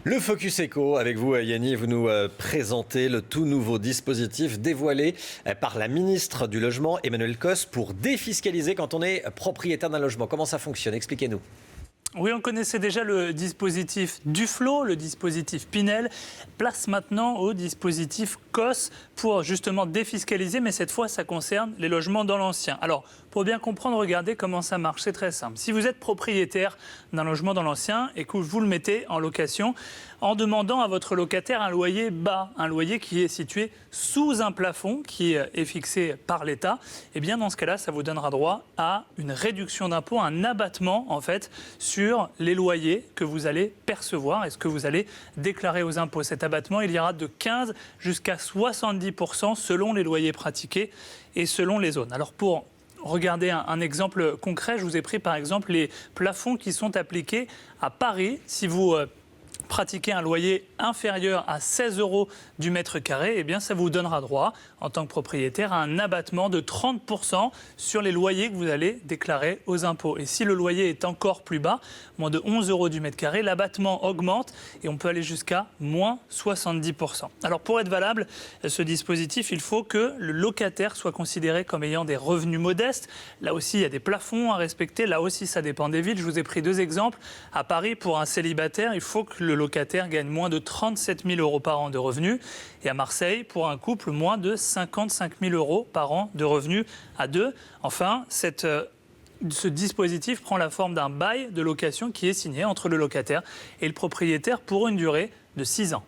Le Focus Éco, avec vous Yanni, vous nous présentez le tout nouveau dispositif dévoilé par la ministre du Logement, Emmanuelle Cos, pour défiscaliser quand on est propriétaire d'un logement. Comment ça fonctionne? Expliquez-nous. Oui, on connaissait déjà le dispositif Duflot, le dispositif Pinel. Place maintenant au dispositif COS pour justement défiscaliser, mais cette fois, ça concerne les logements dans l'ancien. Alors, pour bien comprendre, regardez comment ça marche. C'est très simple. Si vous êtes propriétaire d'un logement dans l'ancien et que vous le mettez en location, en demandant à votre locataire un loyer bas, un loyer qui est situé sous un plafond qui est fixé par l'État, eh bien dans ce cas-là, ça vous donnera droit à une réduction d'impôt, un abattement en fait sur les loyers que vous allez percevoir et ce que vous allez déclarer aux impôts. Cet abattement, il ira de 15 jusqu'à 70% selon les loyers pratiqués et selon les zones. Alors pour regarder un exemple concret, je vous ai pris par exemple les plafonds qui sont appliqués à Paris. Si vous pratiquer un loyer inférieur à 16 € du mètre carré, eh bien ça vous donnera droit, en tant que propriétaire, à un abattement de 30% sur les loyers que vous allez déclarer aux impôts. Et si le loyer est encore plus bas, moins de 11 € du mètre carré, l'abattement augmente et on peut aller jusqu'à moins 70%. Alors pour être valable, ce dispositif, il faut que le locataire soit considéré comme ayant des revenus modestes. Là aussi, il y a des plafonds à respecter. Là aussi, ça dépend des villes. Je vous ai pris deux exemples. À Paris, pour un célibataire, il faut que le locataire gagne moins de 37 000 € par an de revenus. Et à Marseille, pour un couple, moins de 55 000 € par an de revenus à deux. Enfin, ce dispositif prend la forme d'un bail de location qui est signé entre le locataire et le propriétaire pour une durée de 6 ans.